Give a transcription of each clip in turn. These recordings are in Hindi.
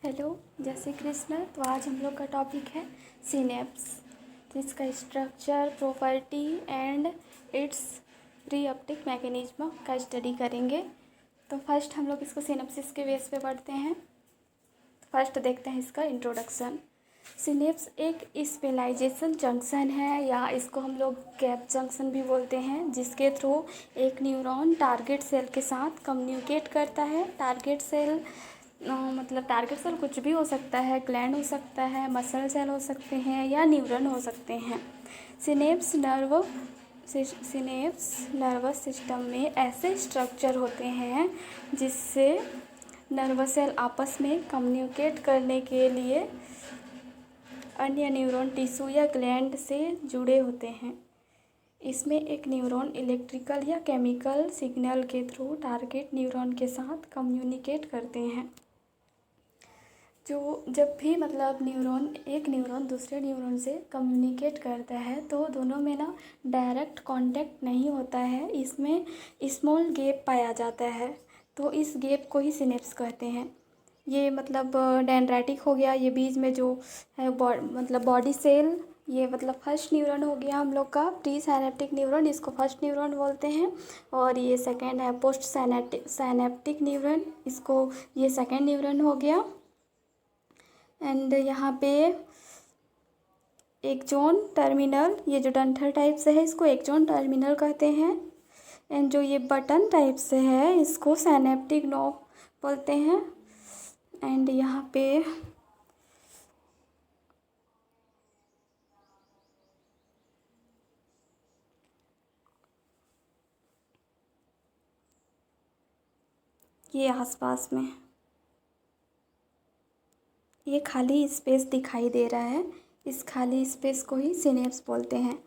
हेलो, जय श्री कृष्ण। तो आज हम लोग का टॉपिक है सिनेप्स। तो इसका structure, property and it's pre optic mechanism का स्टडी करेंगे। तो फर्स्ट हम लोग इसको सिनेप्सिस के बेस पे पढ़ते हैं। फर्स्ट देखते हैं इसका इंट्रोडक्शन। सिनेप्स एक स्पेशलाइजेशन जंक्शन है, या इसको हम लोग गैप जंक्शन भी बोलते हैं, जिसके थ्रू एक न्यूरॉन टारगेट सेल के साथ कम्युनिकेट करता है। टारगेट सेल टारगेट सेल कुछ भी हो सकता है, ग्लैंड हो सकता है, मसल सेल हो सकते हैं, या न्यूरॉन हो सकते हैं। सिनेप्स नर्वस सिस्टम में ऐसे स्ट्रक्चर होते हैं जिससे नर्वस सेल आपस में कम्युनिकेट करने के लिए अन्य न्यूरॉन टिश्यू या ग्लैंड से जुड़े होते हैं। इसमें एक न्यूरॉन इलेक्ट्रिकल या केमिकल सिग्नल के थ्रू टारगेट न्यूरॉन के साथ कम्युनिकेट करते हैं। जो जब भी एक न्यूरॉन दूसरे न्यूरॉन से कम्युनिकेट करता है तो दोनों में ना डायरेक्ट कांटेक्ट नहीं होता है, इसमें स्मॉल गैप पाया जाता है। तो इस गैप को ही सिनेप्स कहते हैं। ये डेंड्राइटिक हो गया, ये बीच में जो है बॉडी सेल, ये फर्स्ट न्यूरॉन हो गया हम लोग का प्री साइनेप्टिक न्यूरॉन, इसको फर्स्ट न्यूरॉन बोलते हैं। और ये सेकेंड है पोस्ट साइनेप्टिक न्यूरॉन, इसको ये सेकेंड न्यूरॉन हो गया। एंड यहाँ पे एक्सॉन टर्मिनल, ये जो डंठल टाइप से है इसको एक्सॉन टर्मिनल कहते हैं। एंड जो ये बटन टाइप से है इसको साइनेप्टिक नोब बोलते हैं। एंड यहाँ पे ये आसपास में ये खाली स्पेस दिखाई दे रहा है, इस खाली स्पेस को ही सिनेप्स बोलते हैं।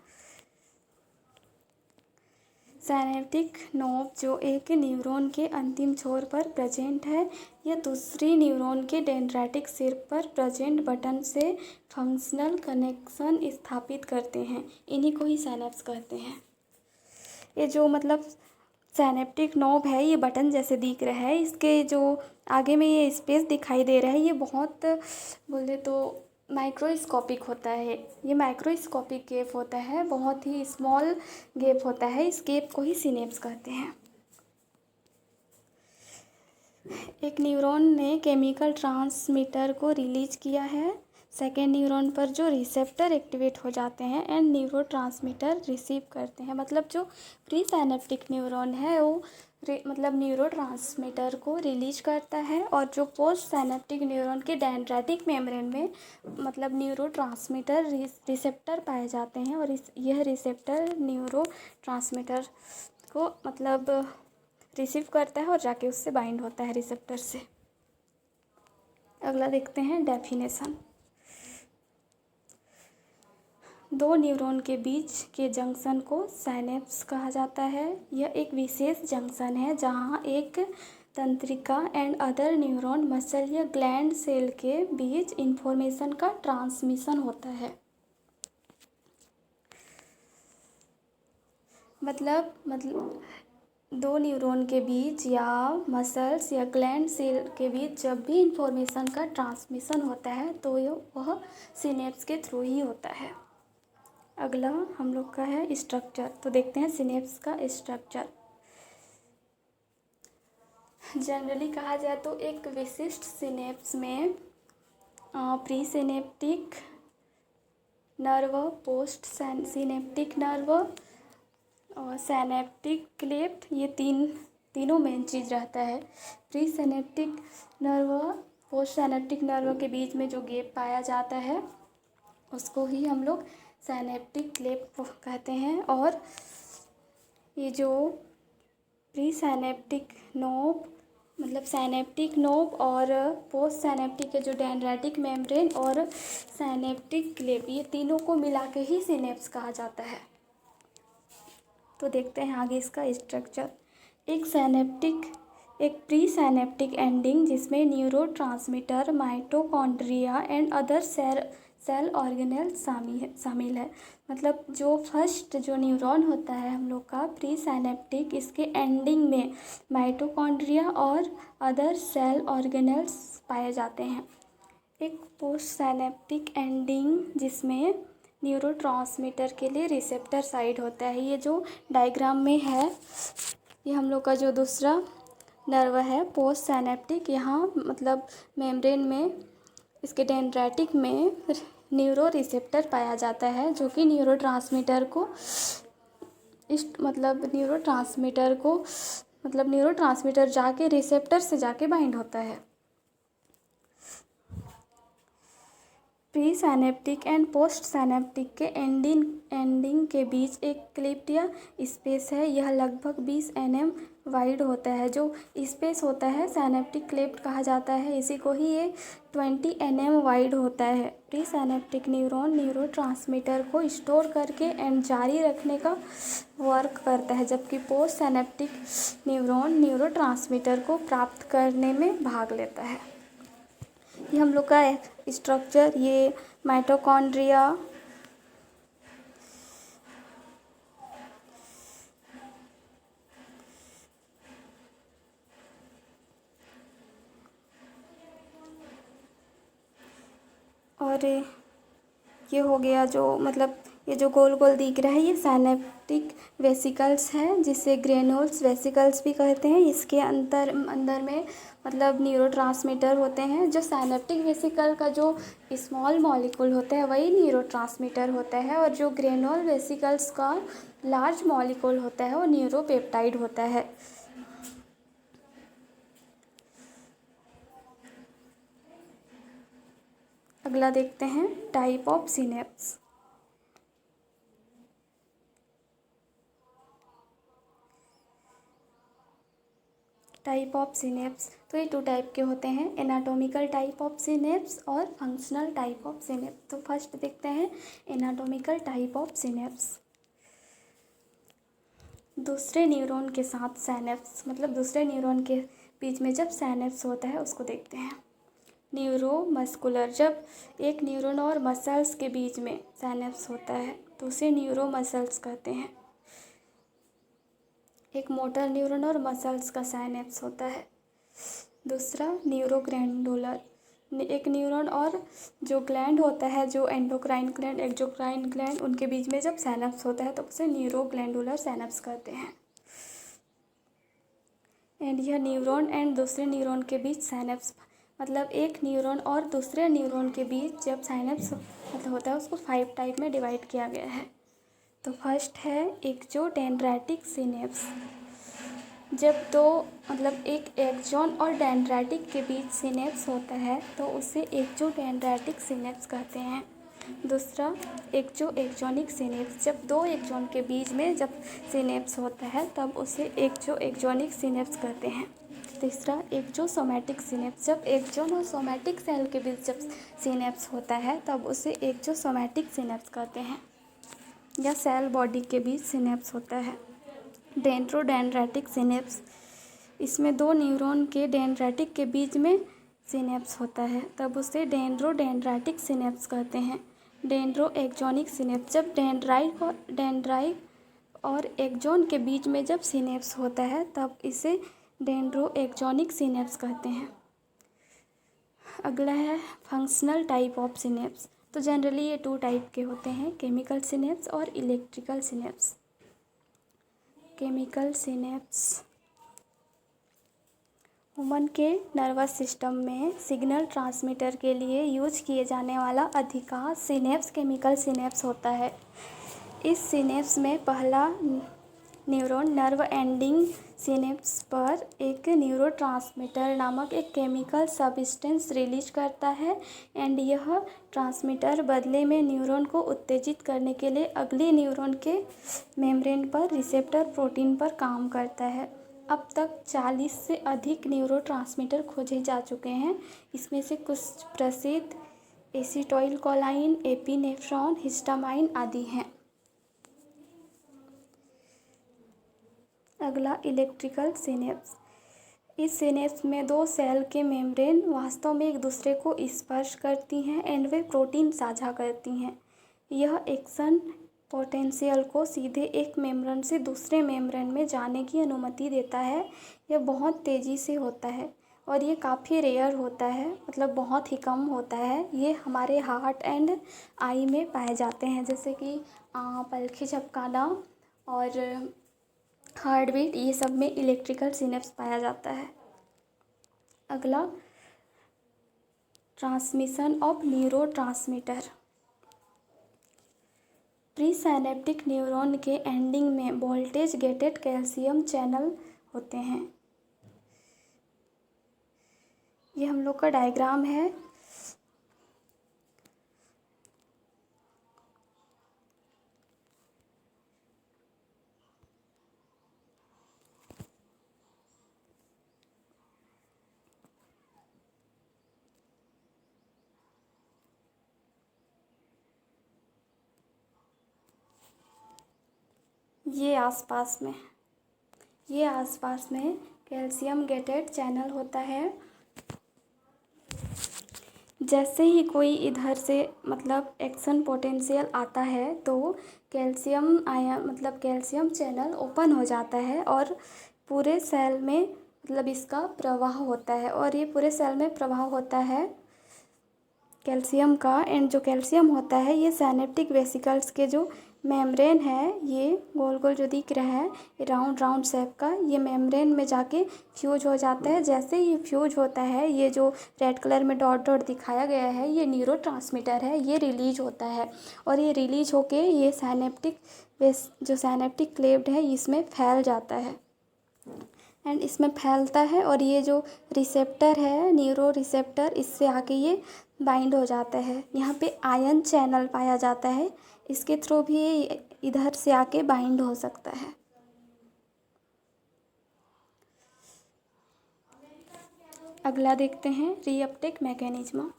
साइनेप्टिक नोब जो एक न्यूरॉन के अंतिम छोर पर प्रेजेंट है, यह दूसरी न्यूरॉन के डेंड्राइटिक सिर पर प्रेजेंट बटन से फंक्शनल कनेक्शन स्थापित करते हैं। इन्हीं को ही साइनेप्स कहते हैं। ये जो साइनेप्टिक नोब है, ये बटन जैसे दिख रहा है, इसके जो आगे में ये स्पेस दिखाई दे रहा है, ये बहुत बोले तो माइक्रोस्कोपिक होता है। ये माइक्रोस्कोपिक गैप होता है, बहुत ही स्मॉल गैप होता है। इस गैप को ही सिनेप्स कहते हैं। एक न्यूरॉन ने केमिकल ट्रांसमीटर को रिलीज किया है, सेकेंड न्यूरॉन पर जो रिसेप्टर एक्टिवेट हो जाते हैं एंड न्यूरोट्रांसमीटर रिसीव करते हैं। जो प्री साइनेप्टिक न्यूरॉन है वो न्यूरोट्रांसमीटर को रिलीज करता है, और जो पोस्ट साइनेप्टिक न्यूरॉन के डेंड्राइटिक मेम्ब्रेन में न्यूरोट्रांसमीटर रिसेप्टर पाए जाते हैं, और यह रिसेप्टर न्यूरोट्रांसमीटर को रिसीव करता है और जाके उससे बाइंड होता है रिसेप्टर से। अगला देखते हैं डेफिनेशन। दो न्यूरॉन के बीच के जंक्शन को साइनेप्स कहा जाता है। यह एक विशेष जंक्शन है जहां एक तंत्रिका एंड अदर न्यूरॉन मसल या ग्लैंड सेल के बीच इंफॉर्मेशन का ट्रांसमिशन होता है। दो न्यूरॉन के बीच या मसल्स या ग्लैंड सेल के बीच जब भी इंफॉर्मेशन का ट्रांसमिशन होता है तो वह सिनेप्स के थ्रू ही होता है। अगला हम लोग का है स्ट्रक्चर। तो देखते हैं सिनेप्स का स्ट्रक्चर। जनरली कहा जाए तो एक विशिष्ट सिनेप्स में pre synaptic nerve, post synaptic nerve और साइनेप्टिक क्लेफ्ट, ये तीनों मेन चीज़ रहता है। Pre synaptic nerve, post synaptic nerve के बीच में जो गैप पाया जाता है उसको ही हम लोग साइनेप्टिक क्लेफ्ट कहते हैं। और ये जो pre synaptic knob synaptic knob और पोस्ट साइनेप्टिक के जो डेंड्राइटिक मेम्ब्रेन और साइनेप्टिक क्लेफ्ट, ये तीनों को मिला के ही सिनेप्स कहा जाता है। तो देखते हैं आगे इसका स्ट्रक्चर। एक प्री साइनेप्टिक एंडिंग जिसमें neurotransmitter, mitochondria and other cell organelle शामिल है। जो फर्स्ट जो न्यूरॉन होता है हम लोग का प्री साइनेप्टिक, इसके एंडिंग में माइटोकॉन्ड्रिया और अदर सेल ऑर्गेनेल्स पाए जाते हैं। एक पोस्ट साइनेप्टिक एंडिंग जिसमें न्यूरोट्रांसमीटर के लिए रिसेप्टर साइड होता है। ये जो डायग्राम में है ये हम लोग का जो दूसरा नर्व है पोस्ट साइनेप्टिक, यहाँ मतलब मेम्ब्रेन में इसके डेंड्राइटिक में न्यूरो रिसेप्टर पाया जाता है जो कि न्यूरोट्रांसमीटर जाके रिसेप्टर से जाके बाइंड होता है। Pre synaptic and post synaptic के एंडिंग के बीच एक क्लिप्ट या स्पेस है। यह लगभग 20 nm वाइड होता है। जो स्पेस होता है साइनेप्टिक क्लिप्ट कहा जाता है, इसी को ही ये 20 nm वाइड होता है। प्री साइनेप्टिक न्यूरॉन न्यूरोट्रांसमीटर को स्टोर करके एंड जारी रखने का वर्क करता है, जबकि पोस्ट साइनेप्टिक न्यूरॉन न्यूरोट्रांसमीटर को प्राप्त करने में भाग लेता है। ये हम लोग का स्ट्रक्चर, ये माइटोकॉन्ड्रिया, और ये हो गया जो मतलब ये जो गोल गोल दिख रहा है ये साइनेप्टिक वेसिकल्स है, जिसे ग्रेन्यूल्स वेसिकल्स भी कहते हैं। इसके अंदर में मतलब न्यूरोट्रांसमीटर होते हैं। जो साइनेप्टिक वेसिकल का जो स्मॉल मॉलिक्यूल होता है वही न्यूरोट्रांसमीटर होता है, और जो ग्रेन्यूल वेसिकल्स का लार्ज मॉलिक्यूल होता है वो न्यूरोपेप्टाइड होता है। अगला देखते हैं type of synapse. Type of synapse, तो ये 2 टाइप के होते हैं, एनाटॉमिकल टाइप ऑफ सिनेप्स और फंक्शनल टाइप ऑफ सिनेप्स। तो फर्स्ट देखते हैं एनाटॉमिकल टाइप ऑफ सिनेप्स। दूसरे न्यूरॉन के साथ साइनेप्स, मतलब दूसरे न्यूरॉन के बीच में जब साइनेप्स होता है उसको देखते हैं। न्यूरोमस्कुलर, जब एक न्यूरॉन और मसल्स के बीच में साइनेप्स होता है तो उसे न्यूरोमसल्स कहते हैं। एक मोटर न्यूरॉन और मसल्स का साइनेप्स होता है। दूसरा न्यूरोग्लैंडुलर, एक न्यूरॉन और जो ग्लैंड होता है, जो एंडोक्राइन ग्लैंड, एक्सोक्राइन ग्लैंड, उनके बीच में जब साइनेप्स होता है तो उसे न्यूरोग्लैंडुलर साइनेप्स कहते हैं। एंड यह न्यूरॉन एंड दूसरे न्यूरॉन के बीच साइनेप्स, मतलब एक न्यूरॉन और दूसरे न्यूरॉन के बीच जब साइनेप्स मतलब होता है उसको 5 टाइप में डिवाइड किया गया है। तो फर्स्ट है एक्सोडेंड्राइटिक सिनेप्स। जब दो मतलब एक एक्सॉन और डेंड्राइटिक के बीच सिनेप्स होता है तो उसे एक्सोडेंड्राइटिक सिनेप्स कहते हैं। दूसरा एक्सोनिक सिनेप्स, जब 2 एक्सॉन के बीच में जब सिनेप्स होता है तब उसे एक्सोनिक सिनेप्स कहते हैं। तीसरा एक्सोसोमैटिक सिनेप्स, जब एक्सॉन और सोमैटिक सेल के बीच जब सिनेप्स होता है तब उसे एक्सोसोमैटिक सिनेप्स कहते हैं, या सेल बॉडी के बीच सिनेप्स होता है। डेंड्रोडेंड्राइटिक सिनेप्स, इसमें 2 न्यूरॉन के डेंड्राइटिक के बीच में सिनेप्स होता है तब उसे डेंड्रोडेंड्राइटिक सिनेप्स कहते हैं। डेंड्रो एक्सोनिक सिनेप्स, जब डेंड्राइट और एक्सॉन के बीच में जब सिनेप्स होता है तब इसे डेंड्रो एक्सोनिक सिनेप्स कहते हैं। अगला है फंक्शनल टाइप ऑफ सिनेप्स। तो जनरली ये 2 टाइप के होते हैं, केमिकल सिनेप्स और electrical synapse. Chemical synapse, human के नर्वस सिस्टम में सिग्नल ट्रांसमीटर के लिए यूज किए जाने वाला अधिकांश सिनेप्स केमिकल सिनेप्स होता है। इस सिनेप्स में पहला न्यूरॉन नर्व एंडिंग सिनेप्स पर एक न्यूरोट्रांसमीटर नामक एक केमिकल सब्सटेंस रिलीज करता है, एंड यह ट्रांसमीटर बदले में न्यूरॉन को उत्तेजित करने के लिए अगली न्यूरॉन के मेम्ब्रेन पर रिसेप्टर प्रोटीन पर काम करता है। अब तक 40 से अधिक न्यूरोट्रांसमीटर खोजे जा चुके हैं। इसमें से कुछ प्रसिद्ध एसिटाइलकोलाइन, एपिनेफ्रॉन, हिस्टामाइन आदि हैं। अगला इलेक्ट्रिकल सिनेप्स। इस सिनेप्स में 2 सेल के मेम्ब्रेन वास्तव में एक दूसरे को स्पर्श करती हैं एंड वे प्रोटीन साझा करती हैं। यह एक्शन पोटेंशियल को सीधे एक मेम्ब्रेन से दूसरे मेम्ब्रेन में जाने की अनुमति देता है। यह बहुत तेज़ी से होता है और ये काफ़ी रेयर होता है, मतलब बहुत ही कम होता है। ये हमारे हार्ट एंड आई में पाए जाते हैं, जैसे कि पलके झपकाना और हार्ट बीट, ये सब में इलेक्ट्रिकल सिनेप्स पाया जाता है। अगला, transmission of neurotransmitter. Pre synaptic neuron के एंडिंग में वोल्टेज गेटेड कैल्शियम चैनल होते हैं। ये हम लोग का डायग्राम है। ये आसपास में कैल्शियम गेटेड चैनल होता है। जैसे ही कोई इधर से मतलब एक्शन पोटेंशियल आता है तो कैल्शियम आयन मतलब कैल्शियम चैनल ओपन हो जाता है और पूरे सेल में मतलब इसका प्रवाह होता है, और ये पूरे सेल में प्रवाह होता है कैल्शियम का। एंड जो कैल्शियम होता है ये साइनेप्टिक वेसिकल्स के जो मेम्ब्रेन है, ये गोल गोल जो दिख रहा है राउंड शेप का, ये मेम्ब्रेन में जाके फ्यूज हो जाता है। जैसे ही फ्यूज होता है, ये जो रेड कलर में डॉट डॉट दिखाया गया है ये न्यूरोट्रांसमीटर है, ये रिलीज होता है। और ये रिलीज होके ये जो साइनेप्टिक क्लेव्ड है इसमें फैल जाता है एंड इसमें फैलता है। और ये जो रिसेप्टर है, न्यूरो रिसेप्टर, इससे आके ये बाइंड हो जाता है। यहाँ पे आयन चैनल पाया जाता है, इसके थ्रू भी ये इधर से आके बाइंड हो सकता है। अगला देखते हैं रीअपटेक मैकेनिज्म।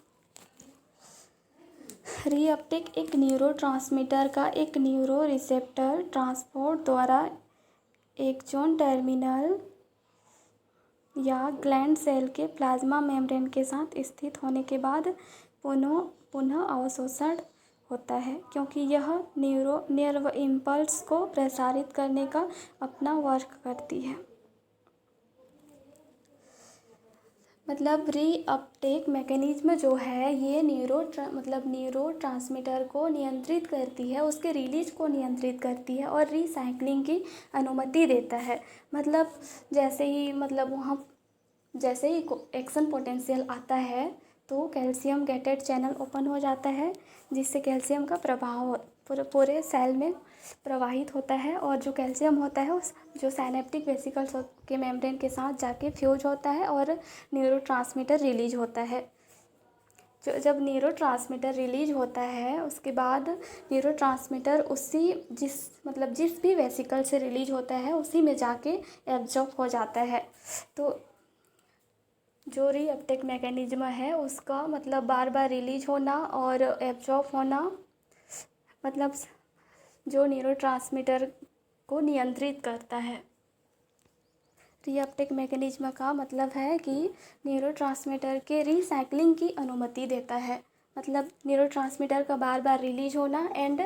रीअपटेक एक न्यूरोट्रांसमीटर का एक न्यूरो रिसेप्टर ट्रांसपोर्ट द्वारा एक्सॉन टर्मिनल या ग्लैंड सेल के प्लाज्मा मेम्ब्रेन के साथ स्थित होने के बाद पुनः अवशोषण होता है, क्योंकि यह नर्व इम्पल्स को प्रसारित करने का अपना वर्क करती है। मतलब रीअपटेक मैकेनिज्म जो है ये न्यूरो ट्रांसमीटर को नियंत्रित करती है, उसके रिलीज को नियंत्रित करती है और रिसाइक्लिंग की अनुमति देता है। मतलब जैसे ही एक्शन पोटेंशियल आता है तो कैल्शियम गेटेड चैनल ओपन हो जाता है, जिससे कैल्शियम का प्रभाव पूरे सेल में प्रवाहित होता है। और जो कैल्शियम होता है उस जो साइनेप्टिक वेसिकल्स के मेम्ब्रेन के साथ जाके फ्यूज होता है और न्यूरोट्रांसमीटर रिलीज होता है। जब न्यूरोट्रांसमीटर रिलीज होता है उसके बाद न्यूरोट्रांसमीटर जिस भी वेसिकल से रिलीज होता है उसी में जाके एब्जॉर्ब हो जाता है। तो जो रीअपटेक मैकेनिज्म है उसका मतलब बार बार रिलीज होना और एब्जॉर्ब होना, मतलब जो न्यूरोट्रांसमीटर को नियंत्रित करता है। रीअपटेक मैकेनिज्म का मतलब है कि न्यूरोट्रांसमीटर के रिसाइक्लिंग की अनुमति देता है, मतलब न्यूरोट्रांसमीटर का बार बार रिलीज होना एंड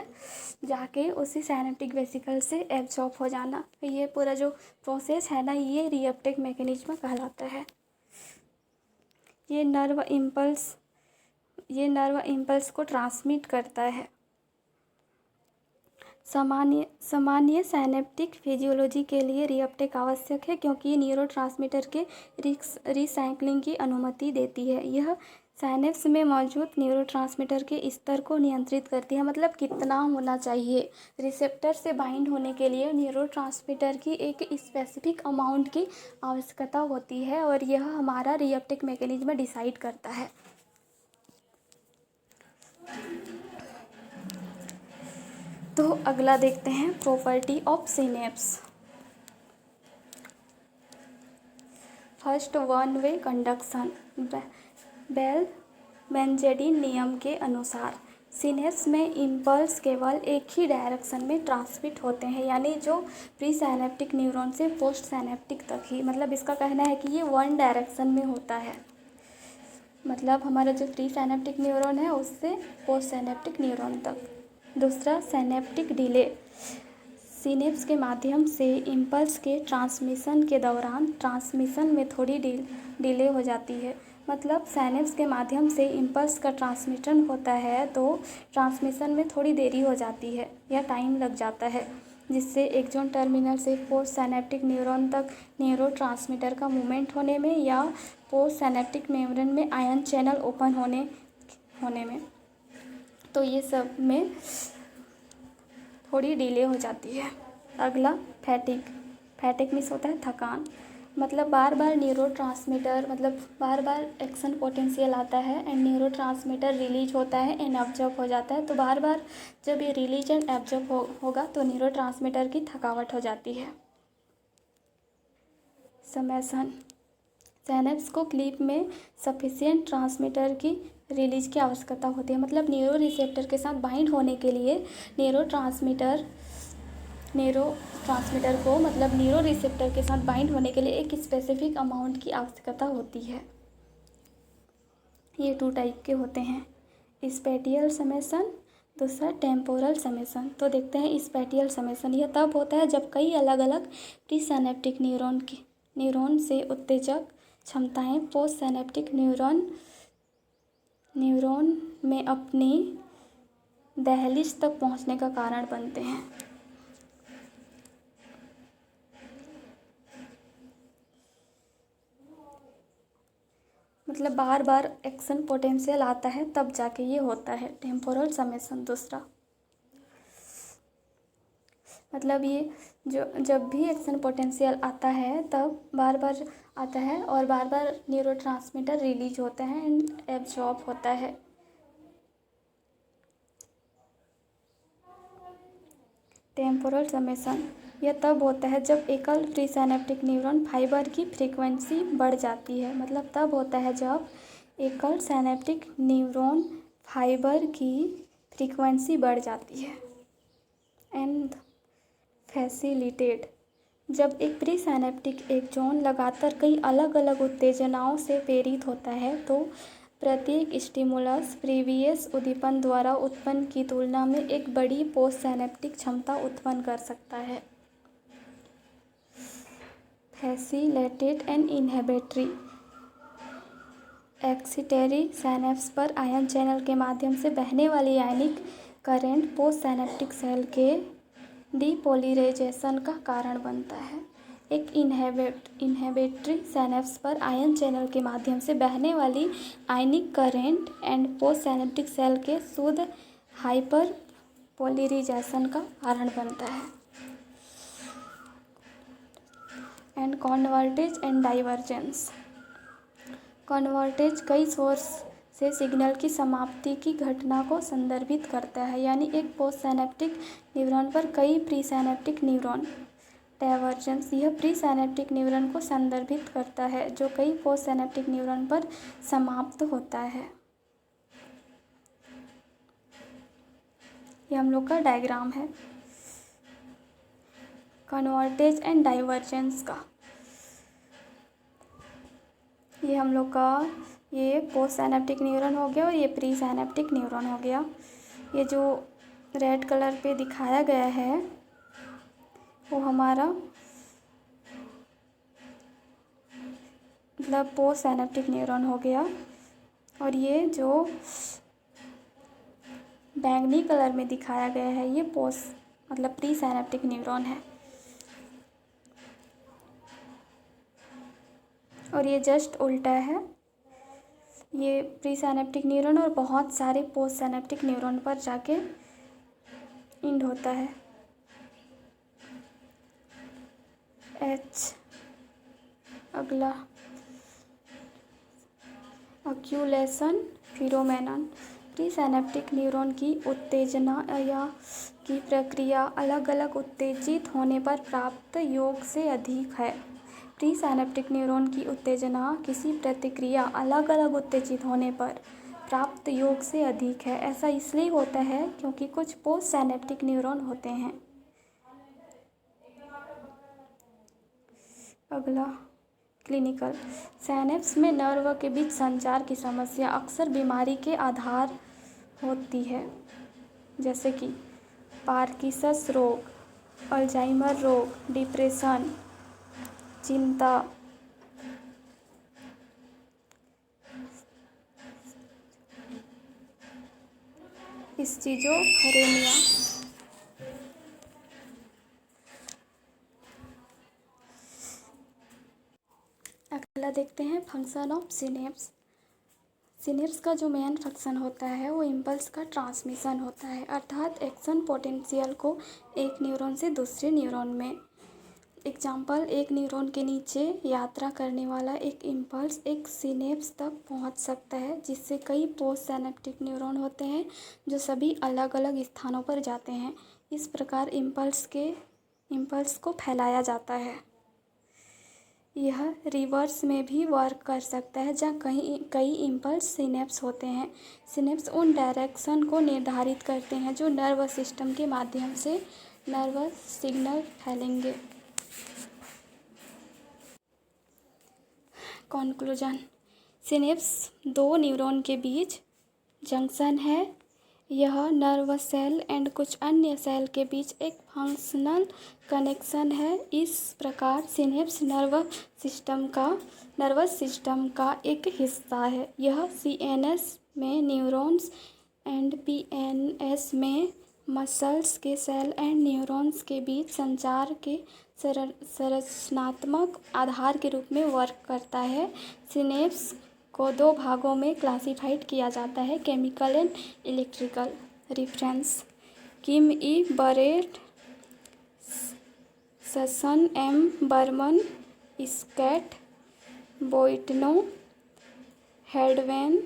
जाके उसी साइनेप्टिक वेसिकल से एब्जॉर्ब हो जाना। ये पूरा जो प्रोसेस है ना, ये रीअपटेक मैकेनिज्म कहलाता है। ये नर्व इम्पल्स को ट्रांसमिट करता है। सामान्य साइनेप्टिक फिजियोलॉजी के लिए रीअपटेक आवश्यक है, क्योंकि ये न्यूरोट्रांसमीटर के रिसाइक्लिंग की अनुमति देती है। यह साइनेप्स में मौजूद न्यूरोट्रांसमीटर के स्तर को नियंत्रित करती है, मतलब कितना होना चाहिए। रिसेप्टर से बाइंड होने के लिए न्यूरोट्रांसमीटर की एक स्पेसिफिक अमाउंट की आवश्यकता होती है और यह हमारा रीअपटेक मैकेनिज्म डिसाइड करता है। तो अगला देखते हैं property of synapse. First, one way conduction. Bell Magendie नियम के अनुसार सिनेप्स में इम्पल्स केवल एक ही डायरेक्शन में ट्रांसमिट होते हैं, यानी जो प्री साइनेप्टिक न्यूरॉन से पोस्ट साइनेप्टिक तक ही, मतलब इसका कहना है कि ये वन डायरेक्शन में होता है। मतलब हमारा जो प्री साइनेप्टिक न्यूरॉन है उससे पोस्ट साइनेप्टिक न्यूरॉन तक। दूसरा, साइनेप्टिक डिले। सिनेप्स के माध्यम से इम्पल्स के ट्रांसमिशन के दौरान ट्रांसमिशन में थोड़ी डिले हो जाती है। मतलब सिनेप्स के माध्यम से इम्पल्स का ट्रांसमिशन होता है तो ट्रांसमिशन में थोड़ी देरी हो जाती है या टाइम लग जाता है, जिससे एक्सॉन टर्मिनल से पोस्ट सिनेप्टिक न्यूरॉन तक न्यूरोट्रांसमीटर का मूवमेंट होने में या पोस्ट सिनेप्टिक मेम्ब्रेन में आयन चैनल ओपन होने में, तो ये सब में थोड़ी डिले हो जाती है। अगला फैटिक मीन्स होता है थकान। मतलब बार बार एक्शन पोटेंशियल आता है एंड न्यूरोट्रांसमीटर रिलीज होता है एंड एब्जॉर्ब हो जाता है। तो बार बार जब ये रिलीज एंड एब्जॉर्ब होगा तो न्यूरोट्रांसमीटर की थकावट हो जाती है। समेसन सिनेप्स को क्लिप में सफिशिएंट ट्रांसमीटर की रिलीज की आवश्यकता होती है। मतलब न्यूरो रिसेप्टर के साथ बाइंड होने के लिए न्यूरो रिसेप्टर के साथ बाइंड होने के लिए एक स्पेसिफिक अमाउंट की आवश्यकता होती है। ये 2 टाइप के होते हैं, स्पेटियल समेसन, दूसरा टेम्पोरल समेसन। तो देखते हैं स्पेटियल समेसन। यह तब होता है जब कई अलग अलग प्रीसिनेप्टिक न्यूरॉन से उत्तेजक क्षमताएं पोस्ट सिनेप्टिक न्यूरॉन में अपनी दहलीज तक पहुंचने का कारण बनते हैं। मतलब बार बार एक्शन पोटेंशियल आता है तब जाके ये होता है टेम्पोरल समेसन। दूसरा मतलब ये जब भी एक्शन पोटेंशियल आता है तब बार बार आता है और बार बार न्यूरोट्रांसमीटर रिलीज होता है एंड एब्जॉर्ब होता है। टेम्पोरल समेसन यह तब होता है जब एकल प्रीसिनेप्टिक न्यूरॉन फाइबर की फ्रीक्वेंसी बढ़ जाती है। मतलब तब होता है जब एकल सिनेप्टिक न्यूरॉन फाइबर की फ्रीक्वेंसी बढ़ जाती है। एंड फैसिलिटेट जब एक प्रीसिनेप्टिक एक्सॉन लगातार कई अलग अलग उत्तेजनाओं से प्रेरित होता है तो प्रत्येक स्टिमुलस प्रीवियस उद्दीपन द्वारा उत्पन्न की तुलना में एक बड़ी पोस्ट सिनेप्टिक क्षमता उत्पन्न कर सकता है। Facilitate and inhibitory excitatory synapse पर आयन चैनल के माध्यम से बहने वाली ionic current post synaptic cell के डीपोलराइजेशन का कारण बनता है। एक इनहिबिटरी सिनेप्स पर आयन चैनल के माध्यम से बहने वाली ionic current and post synaptic cell के शुद्ध हाइपर पोलराइजेशन का कारण बनता है। And convergence and divergence convergence कई सोर्स से सिग्नल की समाप्ति की घटना को संदर्भित करता है, यानी एक पोस्ट सिनेप्टिक न्यूरॉन पर कई प्रीसिनेप्टिक न्यूरॉन। डाइवर्जेंस यह प्रीसिनेप्टिक न्यूरॉन को संदर्भित करता है जो कई पोस्ट सिनेप्टिक न्यूरॉन पर समाप्त होता है। ये हम लोग का डायग्राम है कन्वर्टेज एंड डाइवर्जेंस का। ये हम लोग का ये पोस्ट सिनेप्टिक न्यूरॉन हो गया और ये प्री सिनेप्टिक न्यूरॉन हो गया। ये जो रेड कलर पे दिखाया गया है वो हमारा मतलब पोस्ट सिनेप्टिक न्यूरॉन हो गया और ये जो बैंगनी कलर में दिखाया गया है ये पोस्ट मतलब प्री सिनेप्टिक न्यूरॉन है और ये जस्ट उल्टा है। ये प्री सिनेप्टिक न्यूरॉन और बहुत सारे पोस्ट सिनेप्टिक न्यूरॉन पर जाके इंड होता है। अगला एक्यूलेशन फिनोमेनन प्री सिनेप्टिक न्यूरॉन की उत्तेजना या की प्रक्रिया अलग अलग उत्तेजित होने पर प्राप्त योग से अधिक है। प्री सिनेप्टिक न्यूरॉन की उत्तेजना किसी प्रतिक्रिया अलग अलग उत्तेजित होने पर प्राप्त योग से अधिक है। ऐसा इसलिए होता है क्योंकि कुछ पोस्ट सिनेप्टिक न्यूरॉन होते हैं। अगला क्लिनिकल सिनेप्स में नर्व के बीच संचार की समस्या अक्सर बीमारी के आधार होती है, जैसे कि पार्किंसंस रोग, अल्जाइमर रोग, डिप्रेशन, चिंता, स्किज़ोफ्रेनिया। अगला देखते हैं फंक्शन ऑफ सिनेप्स। सिनेप्स का जो मेन फंक्शन होता है वो इम्पल्स का ट्रांसमिशन होता है, अर्थात एक्शन पोटेंशियल को एक न्यूरॉन से दूसरे न्यूरॉन में। एग्जाम्पल, एक न्यूरॉन के नीचे यात्रा करने वाला एक इम्पल्स एक सिनेप्स तक पहुंच सकता है, जिससे कई पोस्ट सिनेप्टिक न्यूरॉन होते हैं जो सभी अलग अलग स्थानों पर जाते हैं। इस प्रकार इम्पल्स को फैलाया जाता है। यह रिवर्स में भी वर्क कर सकता है, जहाँ कई इम्पल्स सिनेप्स होते हैं। सिनेप्स उन डायरेक्शन को निर्धारित करते हैं जो नर्वस सिस्टम के माध्यम से नर्वस सिग्नल फैलेंगे। कंक्लूजन, सिनेप्स दो न्यूरॉन के बीच जंक्शन है। यह नर्वस सेल एंड कुछ अन्य सेल के बीच एक फंक्शनल कनेक्शन है। इस प्रकार सिनेप्स नर्वस सिस्टम का एक हिस्सा है। यह सीएनएस में न्यूरॉन्स एंड पीएनएस में मसल्स के सेल एंड न्यूरॉन्स के बीच संचार के संरचनात्मक आधार के रूप में वर्क करता है। सिनेप्स को दो भागों में क्लासिफाइड किया जाता है, chemical and electrical. Reference: Kim E Barrett, Susan M Barman, Scott Boitano, Heddwen,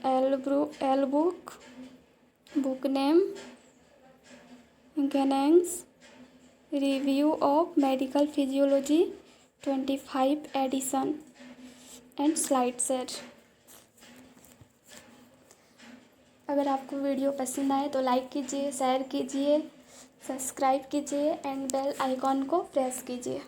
L Brooks, book name Ganong's, review of medical physiology 25 edition and slide set. अगर आपको वीडियो पसंद आए तो लाइक कीजिए, शेयर कीजिए, सब्सक्राइब कीजिए एंड बेल आइकॉन को प्रेस कीजिए।